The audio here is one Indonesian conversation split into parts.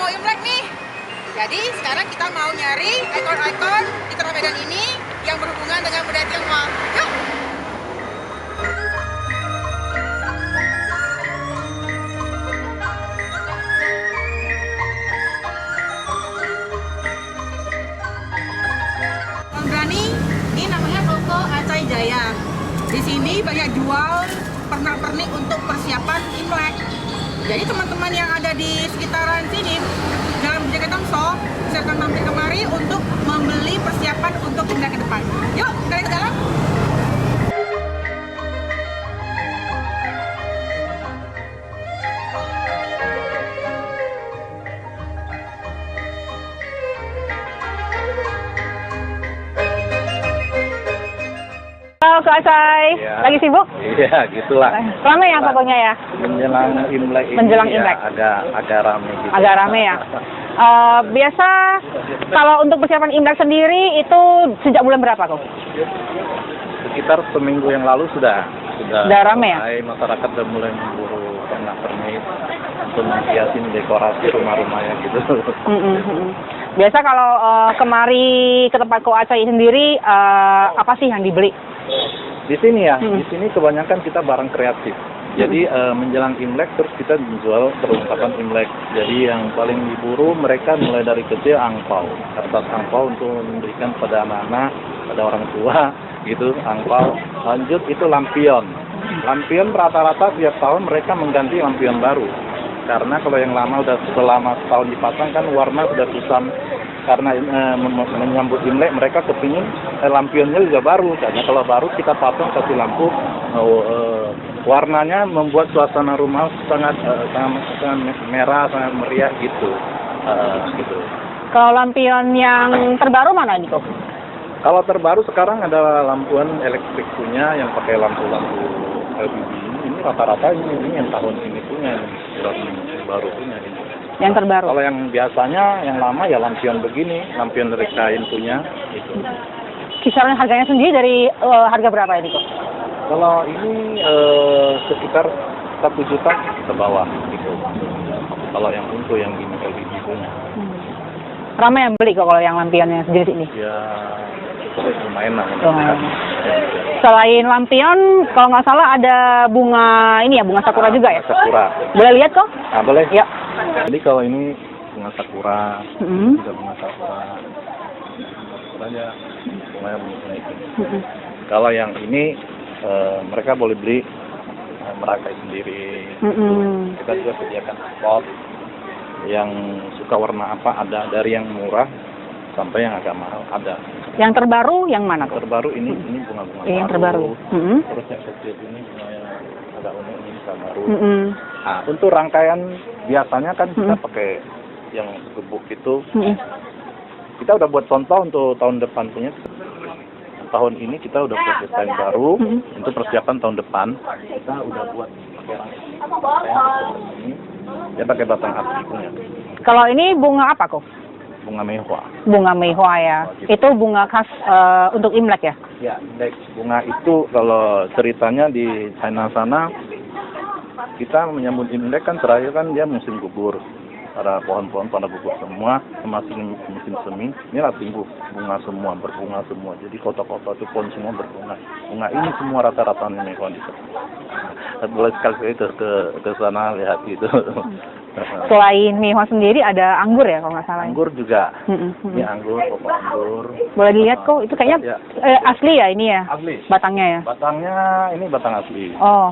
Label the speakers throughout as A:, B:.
A: mau Imlek nih. Jadi sekarang kita mau nyari ikon-ikon di Kota Medan ini yang berhubungan dengan budaya Tionghoa. Yuk! Berani, ini namanya Toko Acai Jaya. Di sini banyak jual pernak-pernik untuk persiapan Imlek. Jadi teman-teman yang ada di sekitaran sini, jangan berjaga tongso, silakan mampir kemari untuk membeli persiapan untuk Imlek ke depan. Yuk, kita lihat ke dalam.
B: Halo Kak Acai,
C: Ya.
B: lagi sibuk?
C: Iya, gitulah.
B: Ramai ya pokoknya ya?
C: Menjelang Imlek ini
B: Menjelang
C: ya,
B: Imlek.
C: agak ramai gitu.
B: Agak rame ya? Biasa kalau untuk persiapan Imlek sendiri itu sejak bulan berapa kok?
C: Sekitar seminggu yang lalu sudah
B: rame ya?
C: mulai, masyarakat sudah mulai memburu pernak-pernik untuk menghiasi dekorasi rumah-rumahnya gitu.
B: Biasa kalau kemari ke tempat Ko Acai sendiri, apa sih yang dibeli?
C: Di sini ya, di sini kebanyakan kita barang kreatif. Jadi menjelang Imlek terus kita menjual perlengkapan Imlek. Jadi yang paling diburu mereka mulai dari kecil angpau, kertas angpau untuk memberikan pada anak-anak, pada orang tua gitu, angpau. Lanjut itu lampion. Lampion rata-rata tiap tahun mereka mengganti lampion baru. Karena kalau yang lama udah selama setahun dipasang kan warna sudah kusam. Karena menyambut Imlek mereka kepingin lampionnya juga baru. Karena kalau baru kita pasang kasih lampu, warnanya membuat suasana rumah sangat merah, sangat meriah gitu. Gitu.
B: Kalau lampion yang terbaru mana nih kok?
C: Kalau terbaru sekarang ada lampuan elektrik punya yang pakai lampu-lampu LED. Ini rata-rata ini yang tahun ini punya, ini baru punya ini.
B: Yang terbaru?
C: Kalau yang biasanya, yang lama ya lampion begini, lampion dari kain punya gitu.
B: Kisaran harganya sendiri dari harga berapa ini kok?
C: Kalau ini sekitar 1 juta ke bawah gitu. Kalau yang untuk yang ini LED punya.
B: Ramai yang beli kok kalau yang lampionnya sejenis ini?
C: Ya lumayan lah.
B: Selain lampion, kalau nggak salah ada bunga ini ya, bunga sakura juga ya?
C: Sakura.
B: Boleh lihat kok?
C: Nah, boleh.
B: Ya.
C: Jadi kalau ini bunga sakura, juga bunga sakura. Sakuranya lumayan itu. Kalau yang ini mereka boleh beli merangkai sendiri. Kita juga sediakan spot yang suka warna apa ada, dari yang murah sampai yang agak mahal ada.
B: Yang terbaru yang mana kok?
C: Terbaru ini bunga-bunga baru.
B: Yang terbaru.
C: Terus yang kecil ini bunga yang agak unik ini baru. Nah, untuk rangkaian biasanya kan kita pakai yang gebuk itu. Kita udah buat contoh untuk tahun depan punya. Tahun ini kita udah buat desain baru untuk persiapan tahun depan. Kita udah buat pakai rangkaian ini. Dia pakai batang asli punya.
B: Kalau ini bunga apa kok?
C: Bunga mehua.
B: Bunga mehua ya. Itu bunga khas untuk Imlek ya?
C: Ya, Imlek. Bunga itu kalau ceritanya di China sana kita menyambut Imlek kan terakhir kan dia musim gugur. Ada pohon-pohon pada gugur semua, musim semi. Ini lah tumbuh bunga semua, berbunga semua. Jadi kota-kota itu pohon semua berbunga. Bunga ini semua rata-rata mehua di sana. Boleh sekali itu ke sana lihat itu.
B: Selain mehua sendiri ada anggur ya kalau nggak salah.
C: Anggur juga. Ini anggur, pokok anggur.
B: Boleh dilihat kok, itu kayaknya asli ya ini ya?
C: Asli.
B: Batangnya ya?
C: Batangnya ini batang asli.
B: Oh.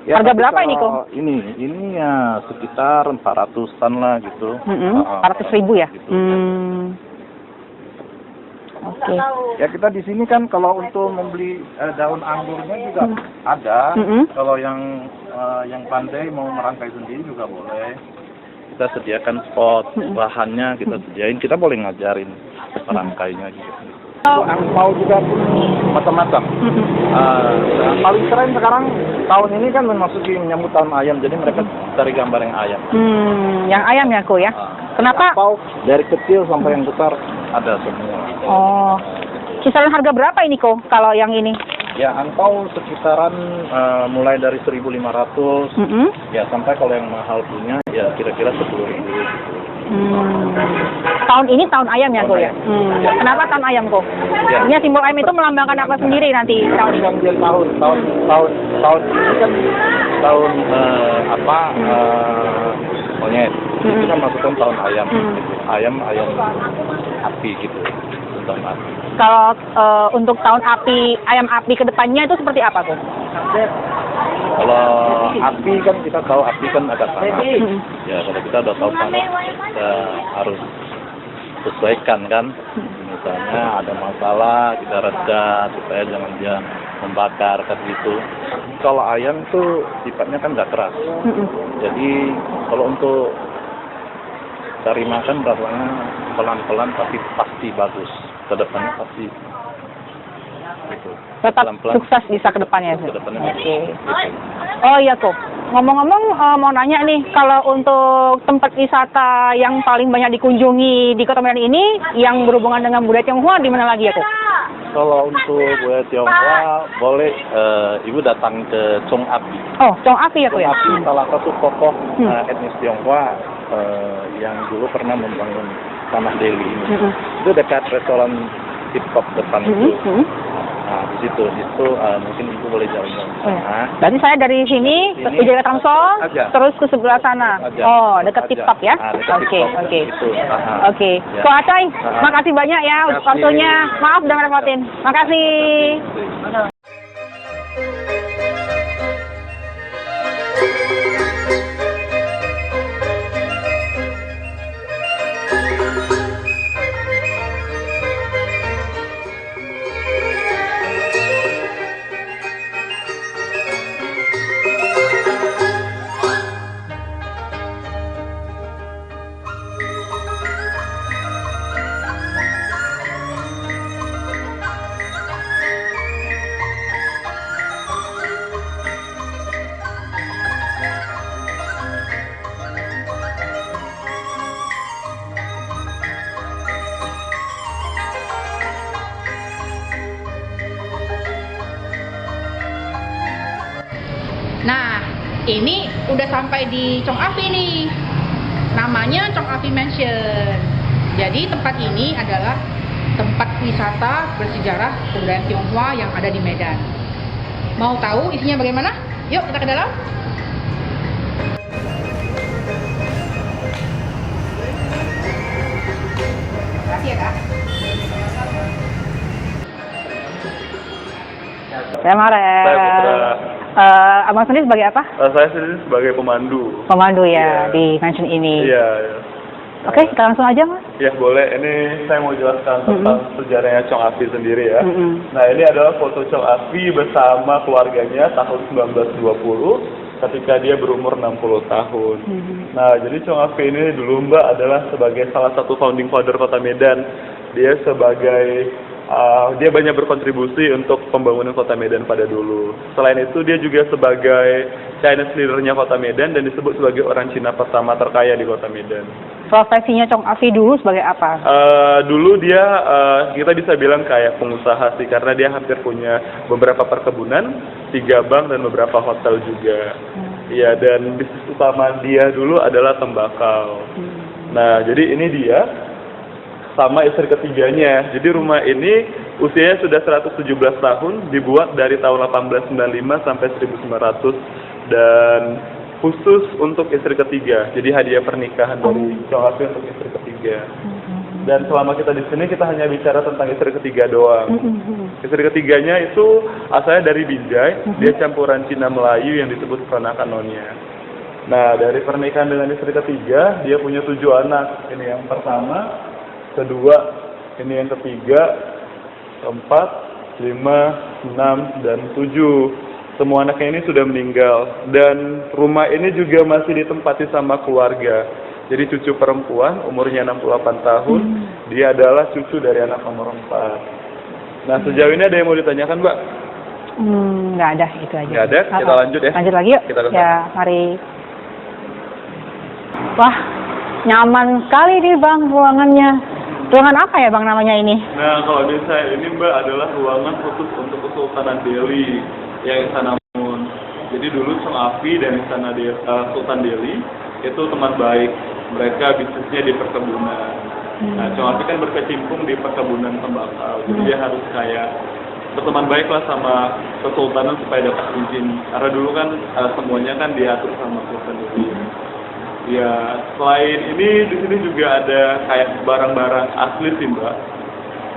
C: Ya,
B: harga berapa ini kok?
C: Ini ya sekitar 400-an lah gitu.
B: 400.000 ya?
C: Gitu.
B: Oke.
C: Ya kita di sini kan kalau untuk membeli daun anggurnya juga ada. Kalau yang pandai mau merangkai sendiri juga boleh. Kita sediakan spot, bahannya kita sediain. Kita boleh ngajarin merangkainya gitu. Angpau juga macam-macam. Paling keren sekarang tahun ini kan memasuki menyambut tahun ayam, jadi mereka cari gambar yang ayam.
B: Yang ayam ya kok ya? Kenapa?
C: Angpau dari kecil sampai yang besar ada semua.
B: Oh, kisaran harga berapa ini kok kalau yang ini?
C: Ya, angpau sekitaran mulai dari 1.500 ya sampai kalau yang mahal punya ya kira-kira 10.000.
B: Tahun ini tahun ayam ya, Ko ya?
C: Ya.
B: Kenapa tahun ayam, Ko?
C: Ya.
B: Ini simbol ayam itu melambangkan apa sendiri nanti tahun ini?
C: Tahun ini kan tahun monyet. Itu kan masukkan tahun ayam. Ayam api gitu. Tahun api.
B: Kalau untuk tahun api, ayam api ke depannya itu seperti apa, Ko?
C: Kalau api kan kita tahu api kan agak panas. Ya, kalau kita udah tahu panas, kita harus sesuaikan kan. Misalnya ada masalah, kita reda supaya jangan dia membakar kan gitu. Kalau ayam tuh sifatnya kan nggak keras. Jadi kalau untuk cari makan rasanya pelan-pelan tapi pasti bagus. Kedepannya pasti gitu.
B: Tetap
C: Pelan-pelan.
B: sukses bisa ke depannya.
C: Kedepannya
B: Oke.
C: gitu.
B: Oh iya, Ko. Ngomong-ngomong, mau nanya nih, kalau untuk tempat wisata yang paling banyak dikunjungi di Kota Medan ini, yang berhubungan dengan budaya Tionghoa, di mana lagi ya, Ko?
C: Kalau untuk budaya Tionghoa, boleh Ibu datang ke Chong Api.
B: Oh, Chong Api ya, Ko
C: Chong
B: ya?
C: Api salah satu tokoh etnis Tionghoa yang dulu pernah membangun Tanah Delhi ini. Itu dekat restoran Tip Top depan itu. Nah, di situ mungkin Ibu boleh jalan-jalan ke sana.
B: Berarti saya dari sini ke Wijaya Tangsel,
C: Aja.
B: terus ke sebelah sana.
C: Aja.
B: Oh, dekat
C: Aja.
B: Tip Top ya?
C: Dekat
B: Oke,
C: Tip Top.
B: oke.
C: Itu.
B: Oke.
C: Ya.
B: Ko Acoy, makasih banyak ya
C: Makasih.
B: waktunya. Maaf udah merepotin. Makasih.
A: Nah, ini udah sampai di Chong Api nih. Namanya Chong Api Mansion. Jadi tempat ini adalah tempat wisata bersejarah kebudayaan Tionghoa yang ada di Medan. Mau tahu isinya bagaimana? Yuk kita ke dalam. Terima kasih ya, Kak.
B: Saya Maren.
D: Saya Putra.
B: Abang sendiri sebagai apa?
D: Saya sendiri sebagai pemandu.
B: Pemandu ya
D: Iya.
B: di mansion ini.
D: Iya, iya.
B: Oke, kita langsung aja, Mas.
D: Ya boleh, ini saya mau jelaskan tentang sejarahnya Chong Afi sendiri ya.
B: Mm-mm.
D: Nah ini adalah foto Chong Afi bersama keluarganya tahun 1920 ketika dia berumur 60 tahun. Nah jadi Chong Afi ini dulu Mbak adalah sebagai salah satu founding father Kota Medan. Dia sebagai dia banyak berkontribusi untuk pembangunan Kota Medan pada dulu. Selain itu dia juga sebagai Chinese leader-nya Kota Medan dan disebut sebagai orang Cina pertama terkaya di Kota Medan.
B: Profesinya Chong Afi dulu sebagai apa?
D: Dulu dia kita bisa bilang kayak pengusaha sih karena dia hampir punya beberapa perkebunan, 3 bank dan beberapa hotel juga. Iya dan bisnis utama dia dulu adalah tembakau. Nah jadi ini dia sama istri ketiganya. Jadi rumah ini usianya sudah 117 tahun, dibuat dari tahun 1895 sampai 1900 dan khusus untuk istri ketiga. Jadi hadiah pernikahan dari Chong Afi untuk istri ketiga. Dan selama kita di sini kita hanya bicara tentang istri ketiga doang. Istri ketiganya itu asalnya dari Binjai, dia campuran Cina Melayu yang disebut Konakanonia. Nah, dari pernikahan dengan istri ketiga, dia punya 7 anak. Ini yang pertama, kedua, ini yang ketiga, keempat, 5, 6, dan 7. Semua anaknya ini sudah meninggal. Dan rumah ini juga masih ditempati sama keluarga. Jadi cucu perempuan, umurnya 68 tahun, dia adalah cucu dari anak nomor 4. Nah, sejauh ini ada yang mau ditanyakan, Mbak?
B: Nggak ada, itu aja.
D: Nggak ada, kita lanjut ya.
B: Lanjut lagi yuk.
D: Kita ke sana.
B: Ya, mari. Wah, nyaman sekali nih Bang ruangannya. Ruangan apa ya Bang namanya ini?
D: Nah, kalau di saya ini Mbak adalah ruangan khusus untuk Kesultanan Delhi, yang Istana Mun. Jadi dulu Chong Afi dan Sultan Delhi itu teman baik. Mereka bisnisnya di perkebunan. Nah, Chong Afi kan berkecimpung di perkebunan tembakau. Jadi dia harus kayak berteman baik lah sama Kesultanan supaya dapat izin. Karena dulu kan semuanya kan diatur sama Sultan Delhi. Ya, selain ini di sini juga ada kayak barang-barang asli sih Mbak.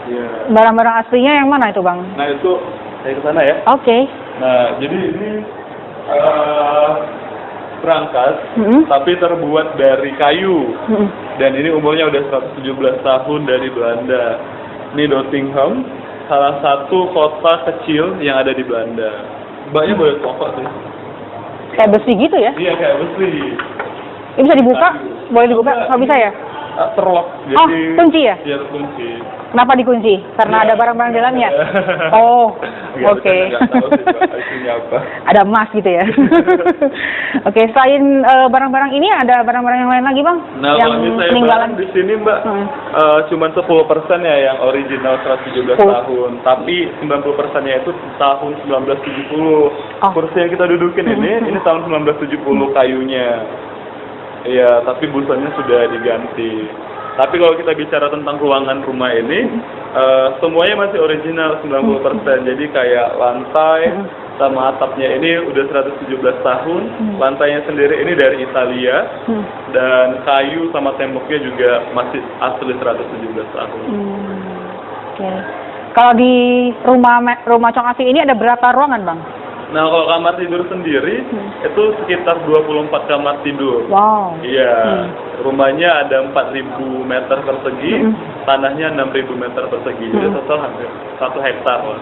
D: Ya.
B: Barang-barang aslinya yang mana itu Bang?
D: Nah itu saya ke sana ya.
B: Oke.
D: Nah jadi ini perangkas, tapi terbuat dari kayu. Dan ini umurnya udah 117 tahun dari Belanda. Ini Nottingham, salah satu kota kecil yang ada di Belanda. Mbaknya boleh pokok sih.
B: Kayak besi gitu ya?
D: Iya kayak besi.
B: Ini bisa dibuka? Boleh dibuka? Nggak bisa ya?
D: Terlock.
B: Oh, kunci ya?
D: Iya, kunci.
B: Kenapa dikunci? Karena ada barang-barang di dalamnya? Oh, oke.
D: Nggak tahu sih Mbak, isinya apa.
B: Ada emas gitu ya? Oke, selain barang-barang ini ada barang-barang yang lain lagi Bang?
D: Nah,
B: yang
D: kalau misalnya
B: peninggalan?
D: di sini Mbak, cuma 10% ya yang original 117 tahun, tapi 90%-nya itu tahun 1970. Kursi yang kita dudukin ini tahun 1970 kayunya. Iya, tapi busanya sudah diganti. Tapi kalau kita bicara tentang ruangan rumah ini, semuanya masih original 90%. Jadi kayak lantai sama atapnya ini udah 117 tahun. Lantainya sendiri ini dari Italia. Dan kayu sama temboknya juga masih asli 117 tahun.
B: Oke. Kalau di rumah Chong Afi ini ada berapa ruangan Bang?
D: Nah, kalau kamar tidur sendiri itu sekitar 24 kamar tidur.
B: Wow.
D: Iya. Rumahnya ada 4.000 meter persegi, tanahnya 6.000 meter persegi. Jadi total hampir 1 hektar lah.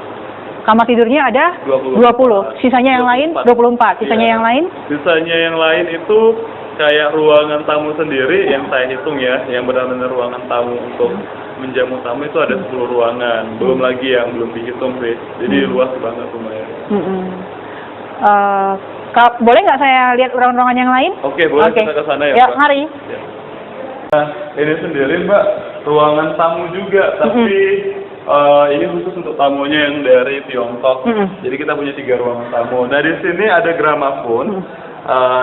B: Kamar tidurnya ada 20. Sisanya yang lain 24. Sisanya yang lain?
D: Sisanya yang lain itu kayak ruangan tamu sendiri yang saya hitung ya, yang benar-benar ruangan tamu untuk menjamu tamu itu ada 10 ruangan. Belum lagi yang belum dihitung sih. Jadi luas banget rumahnya.
B: Boleh nggak saya lihat ruangan-ruangan yang lain?
D: Oke, boleh kita ke sana ya,
B: ya,
D: Pak?
B: mari.
D: Ya. Nah, ini sendiri Mbak, ruangan tamu juga, tapi ini khusus untuk tamunya yang dari Tiongkok. Jadi kita punya 3 ruangan tamu. Nah, di sini ada gramafon.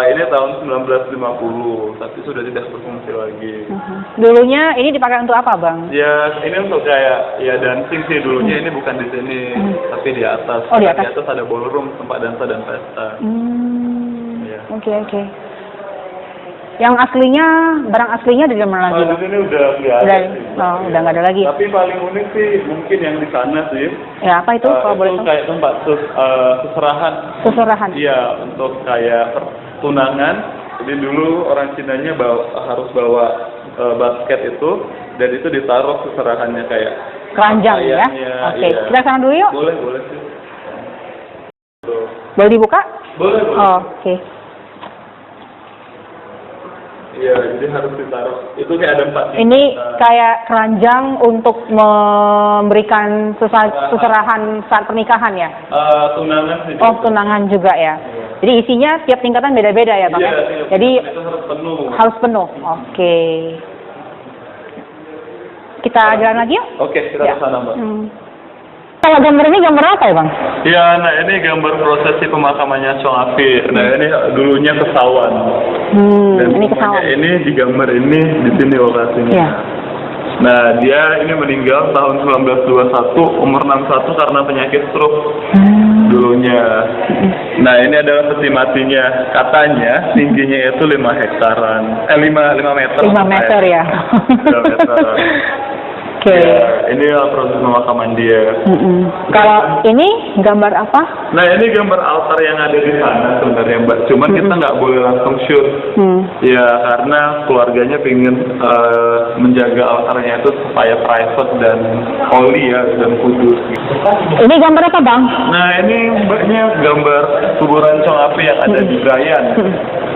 D: Ini tahun 1950, tapi sudah tidak berfungsi lagi.
B: Dulunya ini dipakai untuk apa, Bang?
D: Ya, ini untuk kayak ya dancing sih dulunya. Ini bukan di sini, tapi di atas.
B: Oh, di atas.
D: Di atas ada ballroom, tempat dansa dan pesta. Ya.
B: Oke. Yang aslinya, barang aslinya di mana lagi?
D: Di sini udah nggak ada sih.
B: Udah nggak ada lagi.
D: Tapi paling unik sih mungkin yang di sana sih.
B: Ya, apa itu? Kalau boleh tahu?
D: Kayak tempat seserahan.
B: Seserahan.
D: Iya, untuk kayak tunangan. Jadi dulu orang Cinanya harus bawa basket itu, dan itu ditaruh seserahannya kayak
B: keranjang ya. Oke.
D: Iya.
B: Kita sana dulu yuk.
D: Boleh sih. Tuh.
B: Boleh dibuka?
D: Boleh.
B: Oke.
D: Iya, jadi harus ditaruh. Itu kayak ada 4.
B: Ini kayak keranjang untuk memberikan seserahan saat pernikahan ya?
D: Tunangan sih.
B: Oh, tunangan juga ya. Jadi isinya tiap tingkatan beda-beda ya, Bang?
D: Iya,
B: jadi
D: itu harus penuh.
B: Harus penuh. Oke. Kita jalan lagi yuk?
D: Oke, kita ke sana, Mbak.
B: Kalau gambar ini gambar apa ya, Bang?
D: Ya, nah ini gambar prosesi pemakamannya Chong Afi. Nah, ini dulunya kesawan. Dan
B: ini kesawan.
D: Ini digambar ini di sini lokasinya.
B: Iya.
D: Nah, dia ini meninggal tahun 1921, umur 61 karena penyakit stroke dulunya. Nah, ini adalah peti matinya. Katanya tingginya itu 5 hektaran. 5 meter.
B: 5 meter ya.
D: 5 meter.
B: Oke.
D: Ya, ini proses pemakaman dia.
B: Kalau ini gambar apa?
D: Nah, ini gambar altar yang ada di sana sebenarnya, Mbak. Cuman kita nggak boleh langsung shoot. Ya, karena keluarganya pengen menjaga altarnya itu supaya private dan holy ya, dan kudus.
B: Ini gambar apa, Bang?
D: Nah, ini Mbaknya gambar kuburan Chong Afi yang ada di Brian.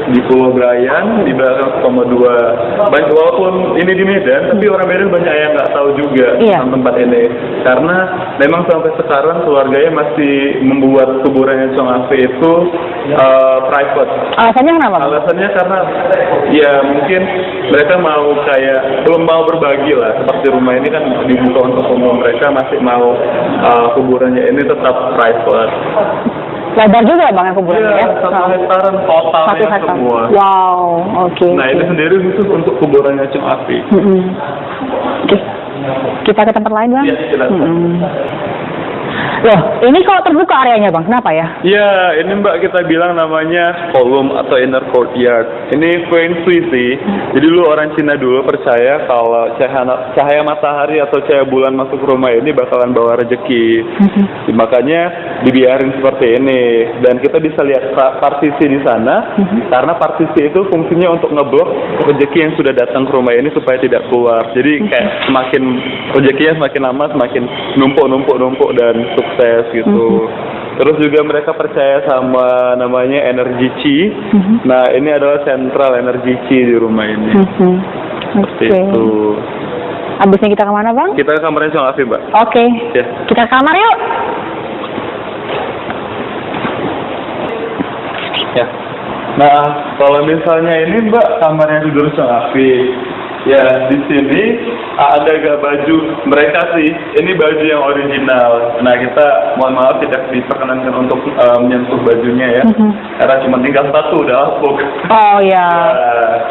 D: di Pulau Grayan, di belakang Sutomo 2. Walaupun ini di Medan, tapi orang Medan banyak yang nggak tahu juga tentang tempat ini. Karena memang sampai sekarang keluarganya masih membuat kuburannya Chong Afi itu private.
B: Alasannya kenapa?
D: Alasannya karena ya mungkin mereka mau belum mau berbagi lah. Seperti rumah ini kan dibuka untuk umum, mereka masih mau kuburannya ini tetap private.
B: Lebar juga Bang yang kuburannya ya?
D: 1 hektaran totalnya semua.
B: Wow, oke.
D: Nah ini sendiri khusus untuk kuburannya Chong Afi.
B: Oke. Kita ke tempat lain Bang?
D: Iya, silakan.
B: Loh, ini kok terbuka areanya Bang? Kenapa ya?
D: Ya, ini Mbak kita bilang namanya column atau inner courtyard. Ini feng shui sih. Jadi dulu orang Cina dulu percaya kalau cahaya matahari atau cahaya bulan masuk rumah ini bakalan bawa rezeki. Makanya dibiarin seperti ini. Dan kita bisa lihat partisi di sana. Karena partisi itu fungsinya untuk ngeblok rezeki yang sudah datang ke rumah ini supaya tidak keluar. Jadi kayak semakin rezekinya semakin lama semakin numpuk dan sukses gitu. Terus juga mereka percaya sama namanya energi chi. Nah ini adalah sentral energi chi di rumah ini. Seperti itu.
B: Abisnya kita kemana Bang?
D: Kita ke kamarnya Chong Afi Mbak.
B: Oke.
D: Ya.
B: Kita ke kamar yuk.
D: Ya. Nah kalau misalnya ini Mbak kamarnya tidur Chong Afi. Ya, di sini ada gak baju mereka sih. Ini baju yang original. Nah, kita mohon maaf tidak diperkenankan untuk menyentuh bajunya ya. Karena cuma tinggal satu udah lapuk.
B: Oh ya.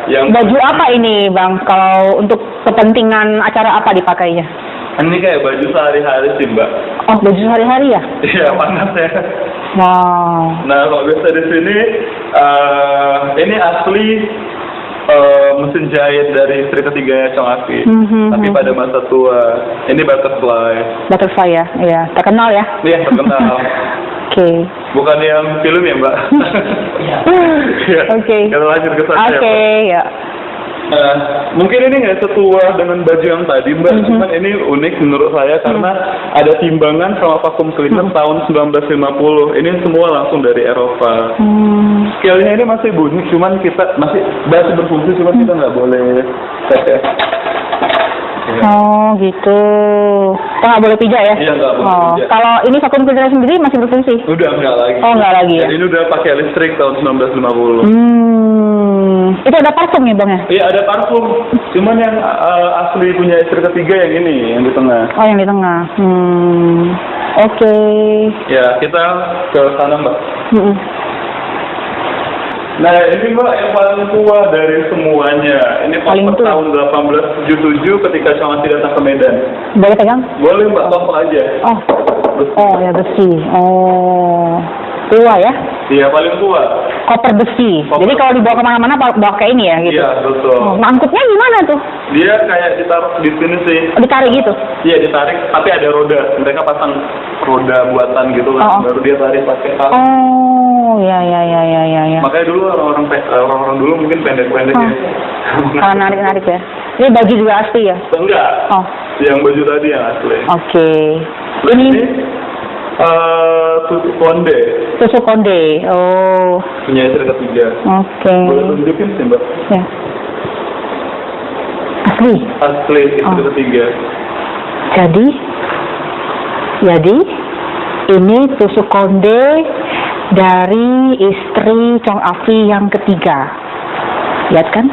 D: Yang
B: baju apa ini Bang? Kalau untuk kepentingan acara apa dipakainya?
D: ini kayak baju sehari-hari sih Mbak.
B: Oh, baju sehari-hari ya?
D: Iya, panas ya.
B: Wow.
D: Nah, kalau biasa di sini ini asli mesin jahit dari istri ketiga Chong Afi. Tapi pada masa tua ini butterfly.
B: Butterfly ya, iya terkenal ya.
D: Iya terkenal.
B: Oke.
D: Bukan yang film ya Mbak.
B: Oke.
D: Kita lanjut ke sana.
B: Oke ya.
D: Mungkin ini nggak setua dengan baju yang tadi Mbak, cuman ini unik menurut saya karena ada timbangan sama vacuum cleaner tahun 1950. Ini semua langsung dari Eropa. Scale-nya ini masih bunyi, cuman kita masih berfungsi, cuman kita nggak boleh tes ya.
B: Oh gitu. Kita nggak boleh pijak ya?
D: Iya nggak boleh pijak.
B: Kalau ini vacuum cleaner sendiri masih berfungsi?
D: Udah nggak lagi.
B: Oh nggak lagi ya?
D: Dan ini udah pakai listrik tahun 1950.
B: Itu ada parfum ya Bang ya?
D: Iya ada parfum. Cuman yang asli punya istri ketiga yang ini, yang di tengah.
B: Oh yang di tengah. Oke.
D: Ya kita ke sana Mbak. Nah ini Mbak yang paling tua dari semuanya. Ini
B: paling tua
D: tahun 1877 ketika Chong Afi datang ke Medan.
B: Boleh pegang?
D: Boleh Mbak, topok aja.
B: Oh.
D: Besi.
B: Oh ya besi. Oh. Tua ya?
D: Iya paling tua.
B: Koper besi. Jadi kalau dibawa kemana-mana bawa kayak ini ya gitu?
D: Iya betul.
B: Ngangkutnya gimana tuh?
D: Dia kayak ditaruh di sini sih.
B: Ditarik gitu?
D: Iya ditarik, tapi ada roda. Mereka pasang roda buatan gitu kan. Baru dia tarik pakai kaki.
B: Oh, ya.
D: Makanya dulu orang-orang dulu mungkin pendek-pendek ya.
B: Kalau narik-narik ya. Ini baju juga asli ya?
D: Enggak.
B: Oh.
D: Yang baju tadi yang asli.
B: Oke.
D: Ini tusuk konde.
B: Tusuk konde. Oh.
D: Punya istri ketiga.
B: Oke.
D: Boleh tunjukin sih Mbak?
B: Ya. Asli?
D: Asli istri ketiga.
B: Jadi ini tusuk konde dari istri Chong Afi yang ketiga. Lihat kan?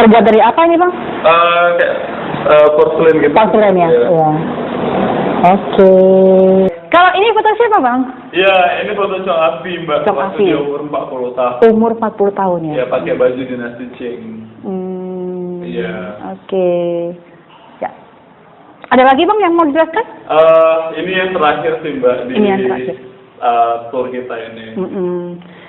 B: Terbuat dari apa ini Bang?
D: Kayak porcelain gitu.
B: Porcelain ya? Iya. Oke. Kalau ini foto siapa Bang?
D: Iya, ini foto Chong Afi Mbak.
B: Chong
D: Waktu
B: Afi.
D: dia umur 40 tahun.
B: Umur 40 tahun ya?
D: Iya, pakai baju dinasti Qing. Iya.
B: Oke. Ya. Ada lagi Bang yang mau dijelaskan?
D: Ini yang terakhir sih Mbak di
B: Ini yang terakhir.
D: Tour kita ini.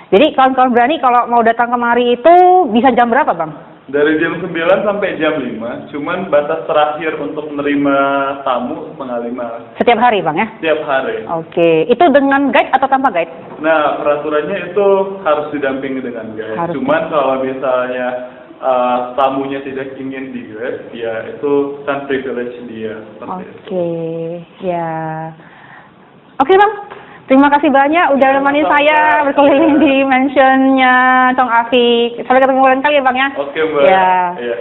B: Jadi kawan-kawan berani kalau mau datang kemari itu bisa jam berapa Bang?
D: Dari jam 9 sampai jam 5, cuman batas terakhir untuk menerima tamu setengah 5.
B: Setiap hari Bang ya?
D: Setiap hari.
B: Oke. Itu dengan guide atau tanpa guide?
D: Nah, peraturannya itu harus didampingi dengan guide. Cuman kalau misalnya tamunya tidak ingin di Grab, ya itu kan privilege dia. Seperti itu.
B: Oke, ya. Oke Bang, terima kasih banyak udah nemani saya berkeliling di mansionnya Chong Afik. Sampai ketemu lain kali ya Bang ya.
D: Oke Mbak.
B: Ya.
D: Iya.